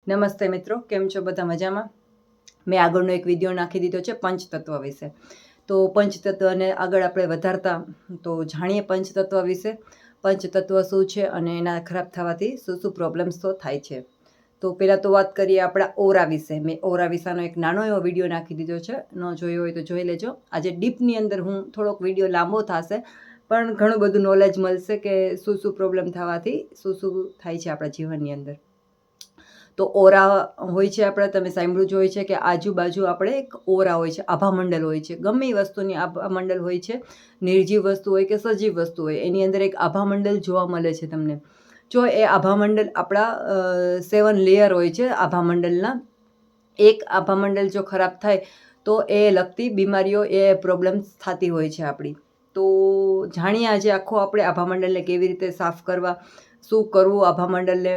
નમસ્તે મિત્રો, કેમ છો? બધા મજામાં? મેં આગળનો એક વિડીયો નાખી દીધો છે પંચતત્વ વિશે. તો પંચતત્વને આગળ આપણે વધારતા તો જાણીએ પંચતત્વ વિશે. પંચતત્વ શું છે અને એના ખરાબ થવાથી શું શું પ્રોબ્લેમ્સ તો થાય છે. તો પહેલાં તો વાત કરીએ આપણા ઓરા વિશે. મેં ઓરા વિશેનો એક નાનો એવો વિડીયો નાખી દીધો છે, ન જોયો હોય તો જોઈ લેજો. આજે ડીપની અંદર હું થોડોક વિડીયો લાંબો થશે, પણ ઘણું બધું નોલેજ મળશે કે શું શું પ્રોબ્લેમ થવાથી શું શું થાય છે આપણા જીવનની અંદર. તો ઓરા હોય છે આપણે, તમે સાંભળ્યું જ હોય છે કે આજુબાજુ આપણે એક ઓરા હોય છે, આભામંડળ હોય છે. ગમે એ વસ્તુની આભામંડળ હોય છે, નિર્જીવ વસ્તુ હોય કે સજીવ વસ્તુ હોય, એની અંદર એક આભામંડળ જોવા મળે છે તમને. જો એ આભામંડળ આપણા 7 લેયર હોય છે આભામંડળના. એક આભામંડળ જો ખરાબ થાય તો એ લગતી બીમારીઓ, એ પ્રોબ્લેમ્સ થતી હોય છે આપણી. તો જાણીએ આજે આખો આપણે આભામંડળને કેવી રીતે સાફ કરવા, શું કરવું, આભામંડળને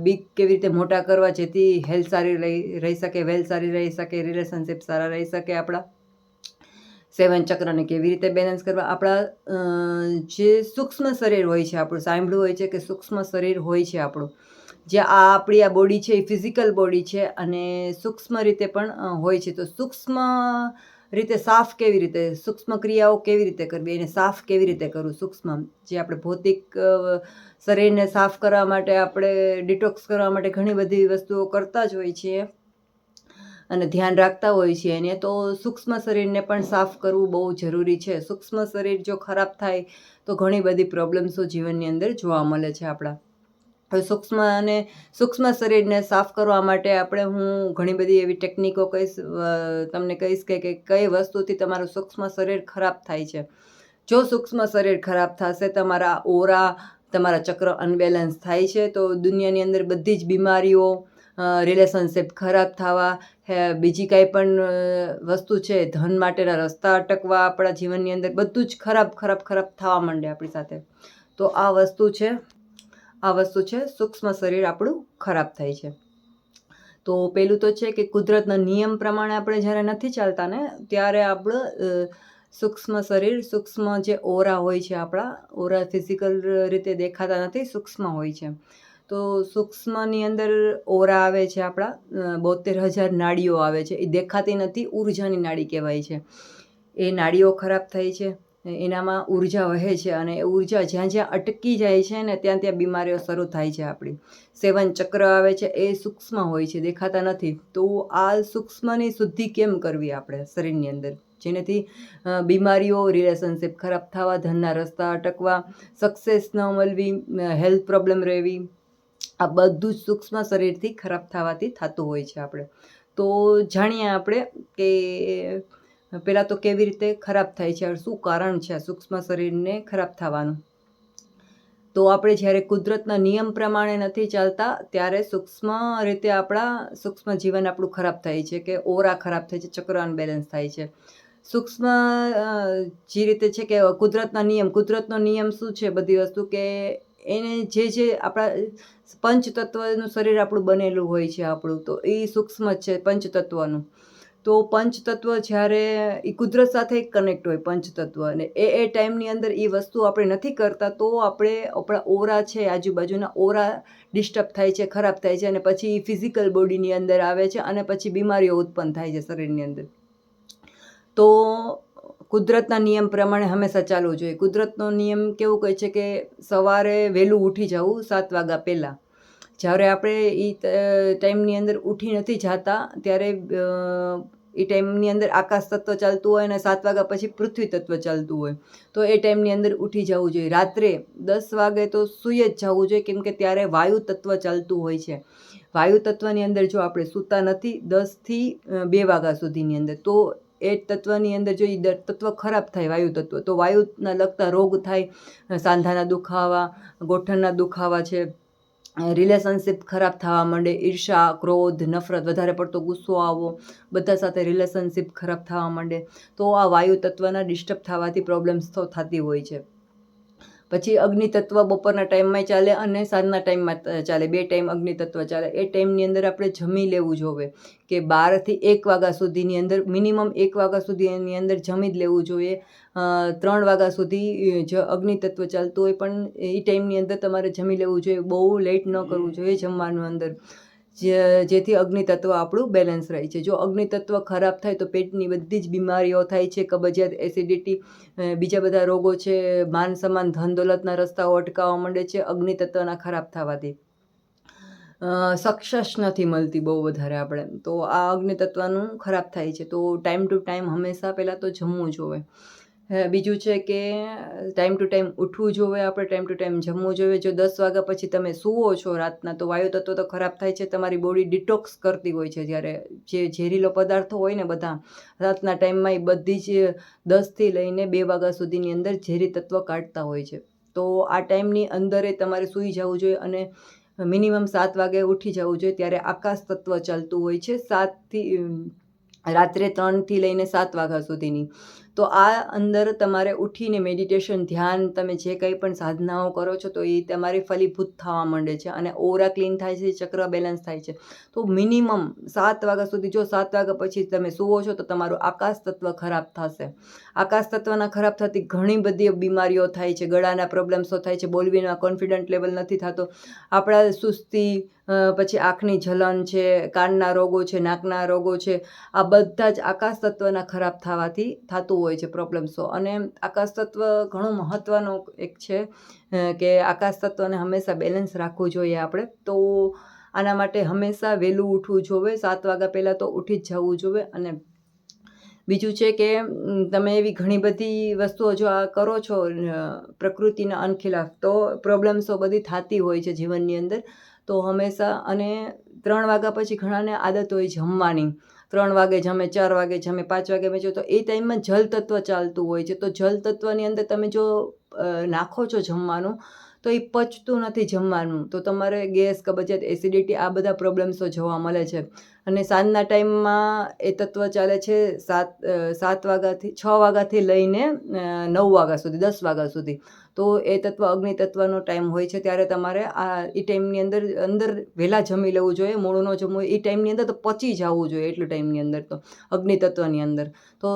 બિગ કેવી રીતે મોટા કરવા જેથી હેલ્થ સારી રહી શકે, વેલ્થ સારી રહી શકે, રિલેશનશિપ સારા રહી શકે. આપણા 7 ચક્રને કેવી રીતે બેલેન્સ કરવા. આપણા જે સૂક્ષ્મ શરીર હોય છે આપણું, સાંભળ્યું હોય છે કે સૂક્ષ્મ શરીર હોય છે આપણું, જે આપણી આ બોડી છે એ ફિઝિકલ બોડી છે અને સૂક્ષ્મ રીતે પણ હોય છે. તો સૂક્ષ્મ રીતે સાફ કેવી રીતે, સૂક્ષ્મ ક્રિયાઓ કેવી રીતે કરવી, એને સાફ કેવી રીતે કરવું. સૂક્ષ્મ જે આપણે ભૌતિક શરીરને સાફ કરવા માટે, આપણે ડિટોક્સ કરવા માટે ઘણી બધી વસ્તુઓ કરતા જ હોય છીએ અને ધ્યાન રાખતા હોય છીએ એને. તો સૂક્ષ્મ શરીરને પણ સાફ કરવું બહુ જરૂરી છે. સૂક્ષ્મ શરીર જો ખરાબ થાય તો ઘણી બધી પ્રોબ્લેમ્સો જીવનની અંદર જોવા મળે છે આપણા. સૂક્ષ્મ શરીરને સાફ કરવા માટે હું ઘણી બધી એવી ટેકનિકો કહીશ, તમને કહીશ કે કઈ વસ્તુથી તમારું સૂક્ષ્મ શરીર ખરાબ થાય છે. જો સૂક્ષ્મ શરીર ખરાબ થશે, તમારા ઓરા, તમારા ચક્ર અનબેલેન્સ થાય છે, તો દુનિયાની અંદર બધી જ બીમારીઓ, રિલેશનશિપ ખરાબ થવા, બીજી કાંઈ પણ વસ્તુ છે, ધન માટેના રસ્તા અટકવા, આપણા જીવનની અંદર બધું જ ખરાબ થવા માંડે આપણી સાથે. તો આ વસ્તુ છે સૂક્ષ્મ શરીર આપણું ખરાબ થાય છે. તો પહેલું તો છે કે કુદરતના નિયમ પ્રમાણે આપણે જ્યારે નથી ચાલતા ને, ત્યારે આપણું સૂક્ષ્મ શરીર, સૂક્ષ્મ જે ઓરા હોય છે આપણા, ઓરા ફિઝિકલ રીતે દેખાતા નથી, સૂક્ષ્મ હોય છે. તો સૂક્ષ્મની અંદર ઓરા આવે છે આપણા, 72,000 નાડીઓ આવે છે. એ દેખાતી નથી, ઉર્જાની નાડી કહેવાય છે. એ નાડીઓ ખરાબ થાય છે, એનામાં ઉર્જા વહે છે અને એ ઉર્જા જ્યાં જ્યાં અટકી જાય છે ને, ત્યાં ત્યાં બીમારીઓ શરૂ થાય છે આપણી. 7 ચક્ર આવે છે, એ સૂક્ષ્મ હોય છે, દેખાતા નથી. તો આ સૂક્ષ્મની શુદ્ધિ કેમ કરવી આપણે શરીરની અંદર, જેનાથી બીમારીઓ, રિલેશનશિપ ખરાબ થવા, ધનના રસ્તા અટકવા, સક્સેસ ન મળવી, હેલ્થ પ્રોબ્લેમ રહેવી, આ બધું જ સૂક્ષ્મ શરીરથી ખરાબ થવાથી થતું હોય છે આપણે. તો જાણીએ આપણે કે પહેલાં તો કેવી રીતે ખરાબ થાય છે, શું કારણ છે આ સૂક્ષ્મ શરીરને ખરાબ થવાનું. તો આપણે જ્યારે કુદરતના નિયમ પ્રમાણે નથી ચાલતા, ત્યારે સૂક્ષ્મ રીતે સૂક્ષ્મ જીવન આપણું ખરાબ થાય છે, કે ઓરા ખરાબ થાય છે, ચક્ર અનબેલેન્સ થાય છે. સૂક્ષ્મ જે રીતે છે કે કુદરતનો નિયમ શું છે, બધી વસ્તુ કે એને જે આપણા પંચતત્વનું શરીર આપણું બનેલું હોય છે આપણું, તો એ સૂક્ષ્મ છે પંચતત્વનું. તો પંચતત્વ જ્યારે એ કુદરત સાથે કનેક્ટ હોય પંચતત્વ, અને એ ટાઈમની અંદર એ વસ્તુ આપણે નથી કરતા, તો આપણા ઓરા છે, આજુબાજુના ઓરા ડિસ્ટર્બ થાય છે, ખરાબ થાય છે, અને પછી ફિઝિકલ બોડીની અંદર આવે છે અને પછી બીમારીઓ ઉત્પન્ન થાય છે શરીરની અંદર. તો કુદરતના નિયમ પ્રમાણે હંમેશા ચાલવું જોઈએ. કુદરતનો નિયમ કેવું કહે છે કે સવારે વહેલું ઉઠી જવું 7 વાગ્યા પહેલાં. જ્યારે આપણે એ ટાઈમની અંદર ઉઠી નથી જતા, ત્યારે એ ટાઈમની અંદર આકાશ તત્વ ચાલતું હોય અને 7 વાગ્યા પછી પૃથ્વી તત્વ ચાલતું હોય. તો એ ટાઈમની અંદર ઉઠી જવું જોઈએ. રાત્રે 10 વાગે તો સૂઈ જ જવું જોઈએ, કેમ કે ત્યારે વાયુ તત્વ ચાલતું હોય છે. વાયુ તત્વની અંદર જો આપણે સૂતા નથી 10 થી 2 વાગ્યા સુધીની અંદર, તો એ તત્વની અંદર જો એ તત્વ ખરાબ થાય, વાયુ તત્વ, તો વાયુના લગતા રોગ થાય, સાંધાના દુખાવા, ગોઠણના દુખાવા છે, રિલેશનશિપ ખરાબ થવા માંડે, ઈર્ષા, ક્રોધ, નફરત, વધારે પડતો ગુસ્સો આવવો, બધા સાથે રિલેશનશિપ ખરાબ થવા માંડે. તો આ વાયુ તત્વના ડિસ્ટર્બ થવાથી પ્રોબ્લેમ્સ તો થતી હોય છે. પછી અગ્નિ તત્વ બપોરના ટાઈમમાં ચાલે અને સાંજના ટાઈમમાં ચાલે, 2 ટાઈમ અગ્નિ તત્વ ચાલે. એ ટાઈમની અંદર આપણે જમી લેવું જોઈએ, કે 12 થી 1 વાગ્યા સુધીની અંદર, મિનિમમ 1 વાગ્યા સુધીની અંદર જમી જ લેવું જોઈએ. 3 વાગ્યા સુધી જો અગ્નિ તત્વ ચાલતું હોય, પણ એ ટાઈમની અંદર તમારે જમી લેવું જોઈએ. બહુ લેટ ન કરવું જોઈએ જમવાનું અંદર. જેથી અગ્નિ તત્વ આપણું બેલેન્સ રહે છે. જો અગ્નિ તત્વ ખરાબ થાય તો પેટની બધી જ બીમારીઓ થાય છે, કબજિયાત, એસિડિટી, બીજા બધા રોગો છે, માન સન્માન, ધન દોલતના રસ્તાઓ અટકાવવા માંડે છે અગ્નિ તત્વના ખરાબ થવાથી. સક્સેસ નથી મળતી બહુ વધારે આપણે, તો આ અગ્નિ તત્વનું ખરાબ થાય છે. તો ટાઈમ ટુ ટાઈમ હંમેશા પહેલાં તો જમવું જોઈએ. બીજું છે કે ટાઈમ ટુ ટાઈમ ઉઠવું જોઈએ, આપણે ટાઈમ ટુ ટાઈમ જમવું જોઈએ. જો 10 વાગ્યા પછી તમે સૂવો છો રાતના, તો વાયુ તત્વ તો ખરાબ થાય છે, તમારી બોડી ડિટોક્સ કરતી હોય છે. જ્યારે જે ઝેરીલો પદાર્થો હોય ને બધા રાતના ટાઈમમાં એ બધી જ 10થી લઈને 2 વાગ્યા સુધીની અંદર ઝેરી તત્વ કાઢતા હોય છે. તો આ ટાઈમની અંદર તમારે સૂઈ જવું જોઈએ અને મિનિમમ 7 વાગે ઉઠી જવું જોઈએ. ત્યારે આકાશ તત્વ ચાલતું હોય છે રાત્રે 3થી લઈને 7 વાગ્યા સુધીની. તો આ અંદર તમારે ઉઠીને મેડિટેશન, ધ્યાન, તમે જે કંઈ પણ સાધનાઓ કરો છો તો એ તમારી ફલીભૂત થવા માંડે છે અને ઓરા ક્લીન થાય છે, ચક્ર બેલેન્સ થાય છે. તો મિનિમમ 7 વાગ્યા સુધી, જો 7 વાગ્યા પછી તમે સૂવો છો તો તમારું આકાશ તત્વ ખરાબ થશે. આકાશ તત્વના ખરાબ થતી ઘણી બધી બીમારીઓ થાય છે, ગળાના પ્રોબ્લેમ્સો થાય છે, બોલવીમાં કોન્ફિડન્ટ લેવલ નથી થતો, આપણા સુસ્તી, પછી આંખની જલન છે, કાનના રોગો છે, નાકના રોગો છે, આ બધા જ આકાશ તત્વના ખરાબ થવાથી થતું હોય છે પ્રોબ્લેમ્સો. અને આકાશ તત્વ ઘણું મહત્ત્વનું એક છે કે આકાશ તત્વને હંમેશા બેલેન્સ રાખવું જોઈએ આપણે. તો આના માટે હંમેશા વહેલું ઉઠવું જોઈએ, 7 વાગ્યા પહેલાં તો ઉઠી જ જવું જોઈએ. અને બીજું છે કે તમે એવી ઘણી બધી વસ્તુઓ જો આ કરો છો પ્રકૃતિના અનખિલાફ, તો પ્રોબ્લેમ્સો બધી થતી હોય છે જીવનની અંદર. તો હંમેશા, અને 3 વાગ્યા પછી ઘણાને આદત હોય જમવાની, 3 વાગે જમે, 4 વાગે જમે, 5 વાગે જમે, તો એ ટાઈમમાં જલ તત્વ ચાલતું હોય છે. તો જલ તત્વની અંદર તમે જો નાખો છો જમવાનું તો એ પચતું નથી જમવાનું, તો તમારે ગેસ, કબજિયાત, એસિડિટી આ બધા પ્રોબ્લેમ્સો જોવા મળે છે. અને સાંજના ટાઈમમાં એ તત્વ ચાલે છે 7 વાગ્યાથી 6 વાગ્યાથી લઈને 9 વાગ્યા સુધી, 10 વાગ્યા સુધી. તો એ તત્વ અગ્નિ તત્વનો ટાઈમ હોય છે. ત્યારે તમારે એ ટાઈમની અંદર વહેલા જમી લેવું જોઈએ, મોડું ન જમવું. એ ટાઈમની અંદર તો પચી જવું જોઈએ, એટલું ટાઈમની અંદર તો અગ્નિ તત્વની અંદર તો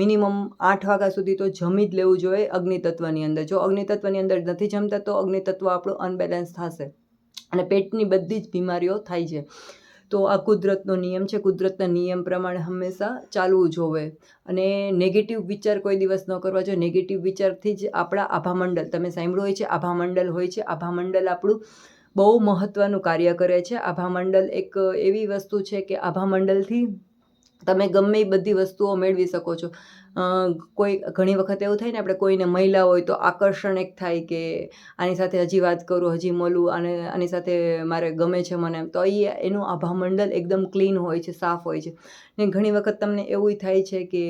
મિનિમમ 8 વાગ્યા સુધી તો જમી જ લેવું જોઈએ અગ્નિ તત્વની અંદર. જો અગ્નિ તત્વની અંદર નથી જમતા તો અગ્નિ તત્વ આપણું અનબેલેન્સ થશે અને પેટની બધી જ બીમારીઓ થાય છે. તો આ કુદરતનો નિયમ છે, કુદરતના નિયમ પ્રમાણે હંમેશા ચાલવું જોઈએ. અને નેગેટિવ વિચાર કોઈ દિવસ ન કરવા જોઈએ. નેગેટિવ વિચારથી જ આપણા આભામંડળ, તમે સાંભળ્યું હોય છે આભામંડળ હોય છે, આભામંડળ આપણું બહુ મહત્ત્વનું કાર્ય કરે છે. આભામંડળ એક એવી વસ્તુ છે કે આભામંડળથી તમે ગમે એ બધી વસ્તુઓ મેળવી શકો છો. કોઈ ઘણી વખત એવું થાય ને, આપણે કોઈને મહિલા હોય તો આકર્ષણ એક થાય કે આની સાથે હજી વાત કરું, હજી મળું, અને આની સાથે મારે ગમે છે મને, તો એનું આભામંડળ એકદમ ક્લીન હોય છે, સાફ હોય છે. ને ઘણી વખત તમને એવું થાય છે કે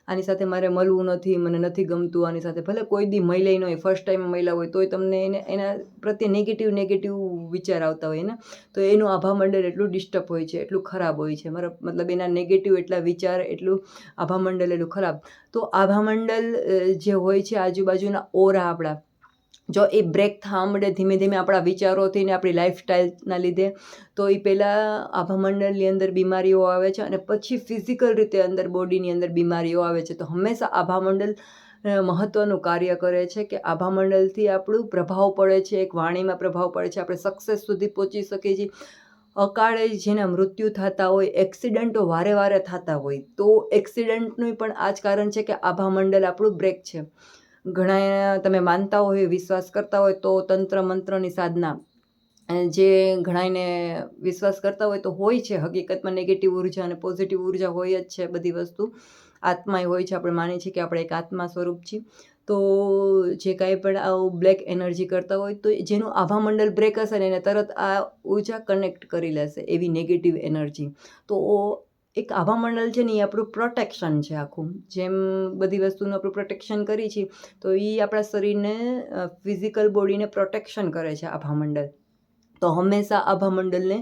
આની સાથે મારે મળવું નથી, મને નથી ગમતું આની સાથે, ભલે કોઈ દી મહિલા ન હોય, ફર્સ્ટ ટાઈમ મહિલા હોય તોય તમને એના પ્રત્યે નેગેટિવ વિચાર આવતા હોય ને, તો એનું આભામંડળ એટલું ડિસ્ટર્બ હોય છે, એટલું ખરાબ હોય છે. મતલબ એના નેગેટિવ એટલા વિચાર, એટલું આભામંડળ એટલું ખરાબ. તો આભામંડળ જે હોય છે, આજુબાજુના ઓરા આપણા, જો એ બ્રેક થવા માંડે ધીમે ધીમે આપણા વિચારોથી ને આપણી લાઈફસ્ટાઈલના લીધે, તો એ પહેલાં આભામંડળની અંદર બીમારીઓ આવે છે અને પછી ફિઝિકલ રીતે અંદર બોડીની અંદર બીમારીઓ આવે છે. તો હંમેશા આભામંડળ મહત્ત્વનું કાર્ય કરે છે કે આભામંડળથી આપણું પ્રભાવ પડે છે, એક વાણીમાં પ્રભાવ પડે છે, આપણે સક્સેસ સુધી પહોંચી શકીએ છીએ. અકાળે જેના મૃત્યુ થતા હોય, એક્સિડન્ટો વારે થતા હોય, તો એક્સિડન્ટનું પણ આ જ કારણ છે કે આભામંડળ આપણું બ્રેક છે. ઘણા તમે માનતા હોય, વિશ્વાસ કરતા હોય તો તંત્ર મંત્રની સાધના, જે ઘણાને વિશ્વાસ કરતા હોય તો હોય છે. હકીકતમાં નેગેટિવ ઉર્જા અને પોઝિટિવ ઉર્જા હોય જ છે. બધી વસ્તુ આત્માય હોય છે. આપણે માનીએ છીએ કે આપણે એક આત્મા સ્વરૂપ છીએ. તો જે કાંઈ પણ આવું બ્લેક એનર્જી કરતા હોય તો જેનું આભામંડળ બ્રેક હશે ને એને તરત આ ઉર્જા કનેક્ટ કરી લેશે, એવી નેગેટિવ એનર્જી. તો એક આભામંડળ છે ને એ આપણું પ્રોટેક્શન છે આખું. જેમ બધી વસ્તુનું આપણું પ્રોટેક્શન કરી છીએ, તો એ આપણા શરીરને, ફિઝિકલ બોડીને પ્રોટેક્શન કરે છે આભામંડળ. તો હંમેશા આભામંડળને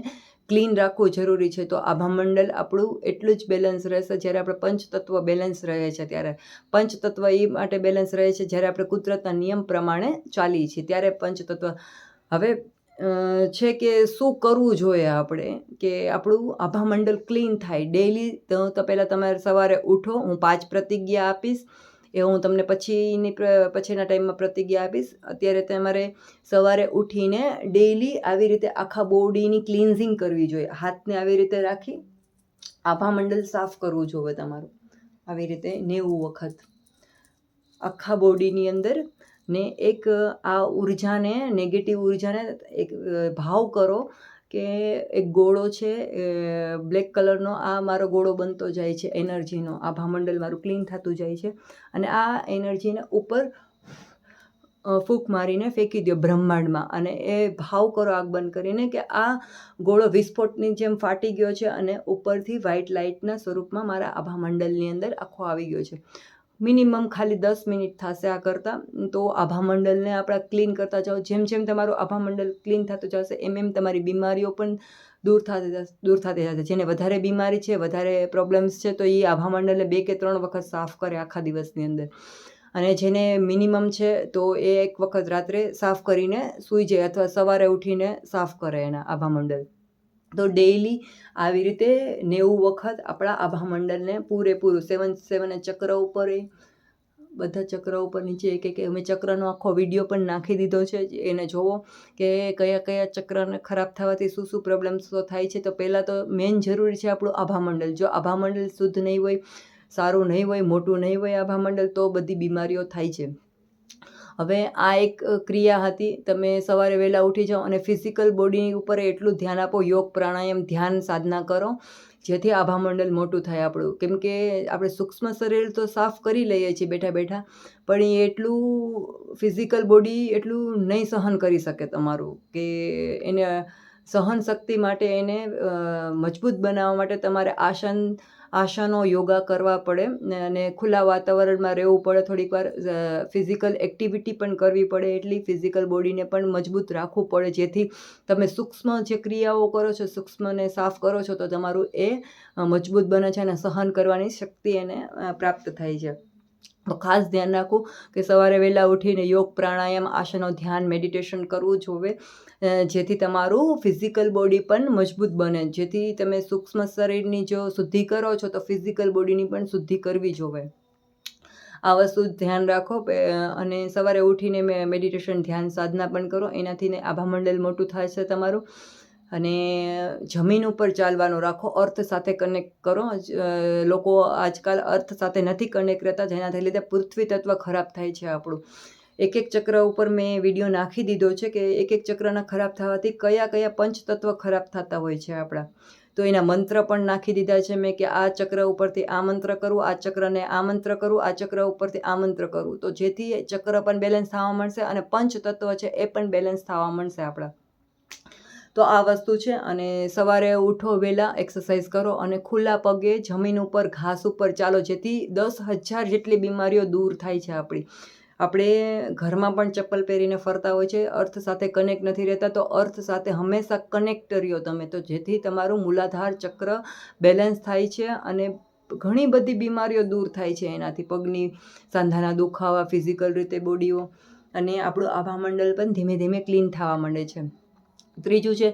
ક્લીન રાખવું જરૂરી છે. તો આભામંડળ આપણું એટલું જ બેલેન્સ રહેશે જ્યારે આપણે પંચતત્વ બેલેન્સ રહે છે. ત્યારે પંચતત્વ એ માટે બેલેન્સ રહે છે જ્યારે આપણે કુદરતના નિયમ પ્રમાણે ચાલીએ છીએ, ત્યારે પંચતત્વ. હવે છે કે શું કરવું જોઈએ આપણે કે આપણું આભામંડળ ક્લીન થાય ડેઈલી. તો પહેલાં તમારે સવારે ઉઠો, હું 5 પ્રતિજ્ઞા આપીશ, એ હું તમને પછીના ટાઈમમાં પ્રતિજ્ઞા આપીશ. અત્યારે તમારે સવારે ઉઠીને ડેઈલી આવી રીતે આખા બોડીની ક્લિન્ઝિંગ કરવી જોઈએ. હાથને આવી રીતે રાખી આભામંડળ સાફ કરવું જોઈએ તમારું, આવી રીતે 90 વખત આખા બોડીની અંદર. ને એક આ ઉર્જાને, નેગેટિવ ઉર્જાને એક ભાવ કરો કે એક ગોળો છે બ્લેક કલરનો, આ મારો ગોળો બનતો જાય છે એનર્જીનો. આભામંડળ મારું ક્લીન થતું જાય છે અને આ એનર્જીને ઉપર ફૂંક મારીને ફેંકી દો બ્રહ્માંડમાં. અને એ ભાવ કરો આગ બંધ કરીને કે આ ગોળો વિસ્ફોટની જેમ ફાટી ગયો છે અને ઉપરથી વ્હાઇટ લાઇટના સ્વરૂપમાં મારા આભામંડળની અંદર આખો આવી ગયો છે. મિનિમમ ખાલી 10 મિનિટ થશે આ કરતાં. તો આભામંડળને આપણા ક્લીન કરતા જાઓ. જેમ જેમ તમારું આભામંડળ ક્લીન થતું જશે એમ તમારી બીમારીઓ પણ દૂર થતી જશે. જેને વધારે બીમારી છે, વધારે પ્રોબ્લેમ્સ છે, તો એ આભામંડળને 2 કે 3 વખત સાફ કરે આખા દિવસની અંદર. અને જેને મિનિમમ છે તો એ એક વખત રાત્રે સાફ કરીને સૂઈ જાય અથવા સવારે ઉઠીને સાફ કરે એના આભામંડળ. તો ડેઈલી આવી રીતે 90 વખત આપણા આભામંડળને પૂરેપૂરું 7 ચક્ર ઉપર, બધા ચક્ર ઉપર નીચે એક અમે ચક્રનો આખો વિડીયો પણ નાખી દીધો છે. એને જોવો કે કયા કયા ચક્રને ખરાબ થવાથી શું શું પ્રોબ્લેમ્સ થાય છે. તો પહેલાં તો મેઇન જરૂરી છે આપણું આભામંડળ. જો આભામંડળ શુદ્ધ નહીં હોય, સારું નહીં હોય, મોટું નહીં હોય આભામંડળ, તો બધી બીમારીઓ થાય છે. હવે આ એક ક્રિયા હતી. તમે સવારે વહેલા ઉઠી જાઓ અને ફિઝિકલ બોડી ઉપર એટલું ધ્યાન આપો, યોગ પ્રાણાયામ ધ્યાન સાધના કરો જેથી આભામંડળ મોટું થાય આપણું. કેમ કે આપણે સૂક્ષ્મ શરીર તો સાફ કરી લઈએ છીએ બેઠા બેઠા, પણ એ એટલું ફિઝિકલ બોડી એટલું નહીં સહન કરી શકે તમારું. કે એને સહન શક્તિ માટે, એને મજબૂત બનાવવા માટે તમારે આસનો યોગા કરવા પડે અને ખુલ્લા વાતાવરણમાં રહેવું પડે. થોડીક વાર ફિઝિકલ એક્ટિવિટી પણ કરવી પડે. એટલી ફિઝિકલ બોડીને પણ મજબૂત રાખવું પડે જેથી તમે સૂક્ષ્મ જે ક્રિયાઓ કરો છો, સૂક્ષ્મને સાફ કરો છો, તો તમારું એ મજબૂત બને છે અને સહન કરવાની શક્તિ એને પ્રાપ્ત થાય છે. તો ખાસ ધ્યાન રાખવું કે સવારે વહેલા ઉઠીને યોગ પ્રાણાયામ આસનો ધ્યાન મેડિટેશન કરવું જોઈએ જેથી તમારું ફિઝિકલ બોડી પણ મજબૂત બને. જેથી તમે સૂક્ષ્મ શરીરની જો શુદ્ધિ કરો છો તો ફિઝિકલ બોડીની પણ શુદ્ધિ કરવી જોઈએ. આ વસ્તુ ધ્યાન રાખો. અને સવારે ઉઠીને મેડિટેશન ધ્યાન સાધના પણ કરો. એનાથી આભામંડળ મોટું થાય છે તમારું. અને જમીન ઉપર ચાલવાનું રાખો, અર્થ સાથે કનેક્ટ કરો. લોકો આજકાલ અર્થ સાથે નથી કનેક્ટ રહેતા, જેનાથી લીધે પૃથ્વી તત્વ ખરાબ થાય છે આપણું. એક ચક્ર ઉપર મેં વિડીયો નાખી દીધો છે કે એક ચક્રના ખરાબ થવાથી કયા કયા પંચતત્વ ખરાબ થતા હોય છે આપણા. તો એના મંત્ર પણ નાખી દીધા છે મેં કે આ ચક્ર ઉપરથી આ મંત્ર કરવું, આ ચક્રને આ મંત્ર કરવું, આ ચક્ર ઉપરથી આ મંત્ર કરવું. તો જેથી ચક્ર પણ બેલેન્સ થવા મળશે અને પંચતત્વ છે એ પણ બેલેન્સ થવા મળશે આપણા. તો આ વસ્તુ છે. અને સવારે ઉઠો, વહેલા એક્સરસાઇઝ કરો અને ખુલ્લા પગે જમીન ઉપર ઘાસ ઉપર ચાલો જેથી 10,000 જેટલી બીમારીઓ દૂર થાય છે આપણી. આપણે ઘરમાં પણ ચપ્પલ પહેરીને ફરતા હોય છે, અર્થ સાથે કનેક્ટ નથી રહેતા. તો અર્થ સાથે હંમેશા કનેક્ટ રહ્યો તમે, તો જેથી તમારું મૂલાધાર ચક્ર બેલેન્સ થાય છે અને ઘણી બધી બીમારીઓ દૂર થાય છે એનાથી. પગની સાંધાના દુખાવા, ફિઝિકલ રીતે બોડીઓ, અને આપણું આભામંડળ પણ ધીમે ધીમે ક્લીન થવા માંડે છે. ત્રીજું છે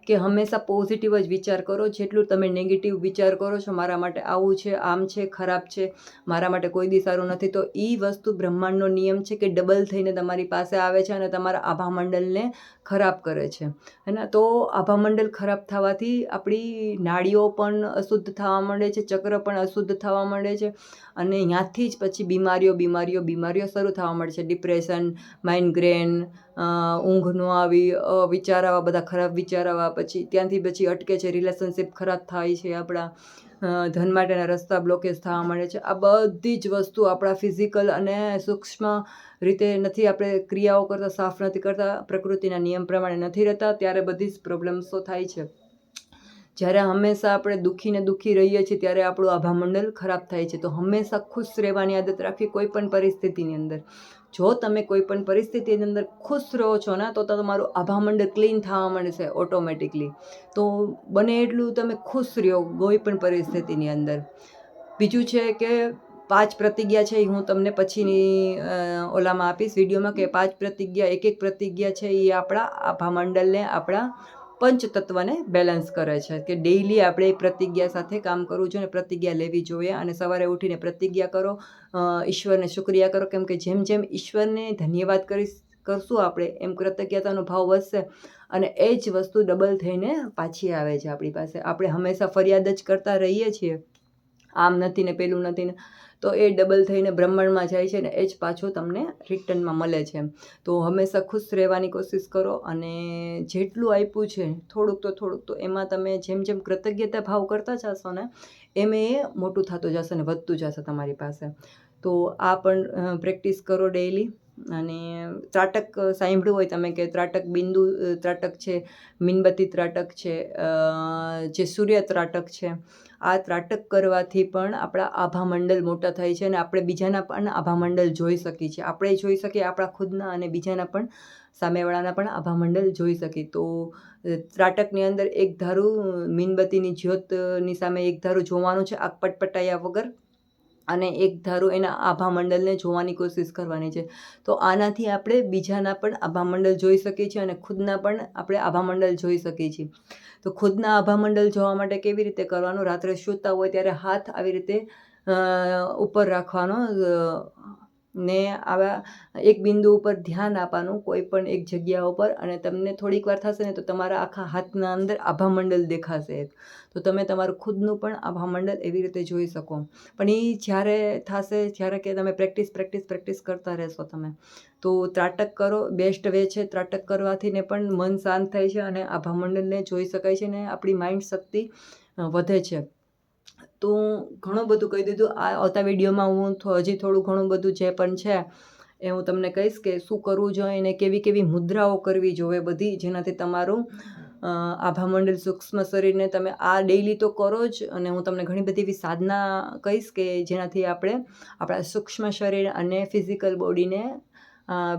કે હંમેશા પોઝિટિવ જ વિચાર કરો. જેટલું તમે નેગેટિવ વિચાર કરો છો, મારા માટે આવું છે, આમ છે, ખરાબ છે, મારા માટે કોઈ દી સારું નથી, તો એ વસ્તુ બ્રહ્માંડનો નિયમ છે કે ડબલ થઈને તમારી પાસે આવે છે અને તમારા આભામંડળને ખરાબ કરે છે. હે. તો આભામંડળ ખરાબ થવાથી આપણી નાડીઓ પણ અશુદ્ધ થવા માંડે છે, ચક્ર પણ અશુદ્ધ થવા માંડે છે અને ત્યાંથી જ પછી બીમારીઓ શરૂ થવા માંડે છે. ડિપ્રેશન, માઇગ્રેન, ઊંઘ ન આવી, વિચાર આવા, બધા ખરાબ વિચાર આવા, ત્યાંથી પછી અટકે છે, રિલેશનશિપ ખરાબ થાય છે, આપણા ધન માટેના રસ્તા બ્લોકેજ થવા માંડે છે. આ બધી જ વસ્તુ આપણા ફિઝિકલ અને સૂક્ષ્મ રીતે નથી, આપણે ક્રિયાઓ કરતા, સાફ નથી કરતા, પ્રકૃતિના નિયમ પ્રમાણે નથી રહેતા, ત્યારે બધી જ પ્રોબ્લેમ્સો થાય છે. જ્યારે હંમેશા આપણે દુઃખી રહીએ છીએ ત્યારે આપણું આભામંડળ ખરાબ થાય છે. તો હંમેશા ખુશ રહેવાની આદત રાખવી કોઈ પણ પરિસ્થિતિની અંદર. જો તમે કોઈ પણ પરિસ્થિતિની અંદર ખુશ રહો છો ને, તો તમારું આભામંડળ ક્લીન થવા મળશે ઓટોમેટિકલી. તો બને એટલું તમે ખુશ રહો કોઈ પણ પરિસ્થિતિની અંદર. બીજું છે કે 5 પ્રતિજ્ઞા છે, એ હું તમને પછીની ઓલામાં આપીશ વિડીયોમાં, કે 5 પ્રતિજ્ઞા, એક પ્રતિજ્ઞા છે એ આપણા આભામંડળને આપણા પંચતત્વને બેલેન્સ કરે છે કે ડેઈલી આપણે પ્રતિજ્ઞા સાથે કામ કરવું જોઈએ, પ્રતિજ્ઞા લેવી જોઈએ અને સવારે ઉઠીને પ્રતિજ્ઞા કરો, ઈશ્વરને શુક્રિયા કરો, કેમ કે જેમ જેમ ઈશ્વરને ધન્યવાદ કરશું આપણે એમ કૃતજ્ઞતાનો ભાવ વધશે અને એ જ વસ્તુ ડબલ થઈને પાછી આવે છે આપણી પાસે. આપણે હંમેશા ફરિયાદ જ કરતા રહીએ છીએ, આમ નથી ને પેલું નથી ને, તો એ ડબલ થઈને બ્રહ્માંડમાં જાય છે ને એ જ પાછું તમને રિટર્નમાં મળે છે. તો હંમેશા ખુશ રહેવાની કોશિશ કરો અને જેટલું આપ્યું છે થોડુંક તો એમાં તમે જેમ જેમ કૃતજ્ઞતા ભાવ કરતા જશો ને એમ એ મોટું થતું જશે ને વધતું જશે તમારી પાસે. તો આ પણ પ્રેક્ટિસ કરો ડેઈલી. અને ત્રાટક સાંભળ્યું હોય તમે કે ત્રાટક બિંદુ ત્રાટક છે, મીણબત્તી ત્રાટક છે, જે સૂર્ય ત્રાટક છે. આ ત્રાટક કરવાથી પણ આપણા આભામંડળ મોટા થાય છે અને આપણે બીજાના પણ આભામંડળ જોઈ શકીએ છીએ. આપણે જોઈ શકીએ આપણા ખુદના અને બીજાના પણ, સામેવાળાના પણ આભામંડળ જોઈ શકીએ. તો ત્રાટકની અંદર એક ધારું મીણબત્તીની જ્યોતની સામે એક ધારું જોવાનું છે આંખ પટપટાયા વગર, અને એક ધારું એના આભામંડળને જોવાની કોશિશ કરવાની છે. તો આનાથી આપણે બીજાના પણ આભામંડળ જોઈ શકીએ છીએ અને ખુદના પણ આપણે આભામંડળ જોઈ શકીએ છીએ. તો ખુદના આભામંડળ જોવા માટે કેવી રીતે કરવાનું? રાત્રે સૂતા હોય ત્યારે હાથ આવી રીતે ઉપર રાખવાનો ને આવા એક બિંદુ ઉપર ધ્યાન આપવાનું કોઈ પણ એક જગ્યા ઉપર, અને તમને થોડીક વાર થશે ને તો તમારા આખા હાથના અંદર આભામંડળ દેખાશે. તો તમે તમારું ખુદનું પણ આભામંડળ એવી રીતે જોઈ શકો. પણ એ જ્યારે થશે જ્યારે કે તમે પ્રેક્ટિસ કરતા રહેશો તમે. તો ત્રાટક કરો, બેસ્ટ વે છે ત્રાટક કરવાથી ને પણ મન શાંત થાય છે અને આભામંડળને જોઈ શકાય છે ને આપણી માઇન્ડ શક્તિ વધે છે. તો ઘણું બધું કહી દીધું. આ આવતા વિડીયોમાં હું હજી થોડું ઘણું બધું જે પણ છે એ હું તમને કહીશ કે શું કરવું જોઈએ અને કેવી કેવી મુદ્રાઓ કરવી જોઈએ બધી, જેનાથી તમારું આભામંડળ સૂક્ષ્મ શરીરને તમે આ ડેઈલી તો કરો જ, અને હું તમને ઘણી બધી એવી સાધના કહીશ કે જેનાથી આપણે આપણા સૂક્ષ્મ શરીર અને ફિઝિકલ બોડીને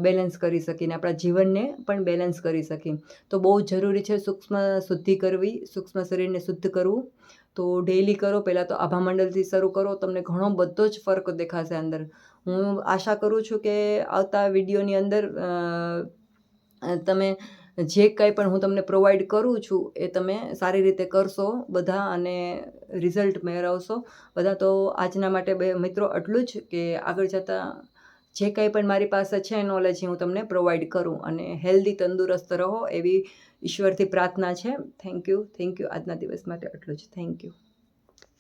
બેલેન્સ કરી શકીને આપણા જીવનને પણ બેલેન્સ કરી શકીએ. તો બહુ જરૂરી છે સૂક્ષ્મ શુદ્ધિ કરવી, સૂક્ષ્મ શરીરને શુદ્ધ કરવું. તો ડેઈલી કરો. પહેલાં તો આભામંડળથી શરૂ કરો, તમને ઘણો બધો જ ફરક દેખાશે અંદર. હું આશા કરું છું કે આવતા વિડીયોની અંદર તમે જે કંઈ પણ હું તમને પ્રોવાઈડ કરું છું એ તમે સારી રીતે કરશો બધા અને રિઝલ્ટ મેળવશો બધા. તો આજના માટે મિત્રો આટલું જ, કે આગળ જતાં જે કંઈ પણ મારી પાસે છે નોલેજ હું તમને પ્રોવાઈડ કરું, અને હેલ્ધી તંદુરસ્ત રહો એવી ઈશ્વરથી પ્રાર્થના છે. Thank you. આજના દિવસ માટે આટલું જ. Thank you.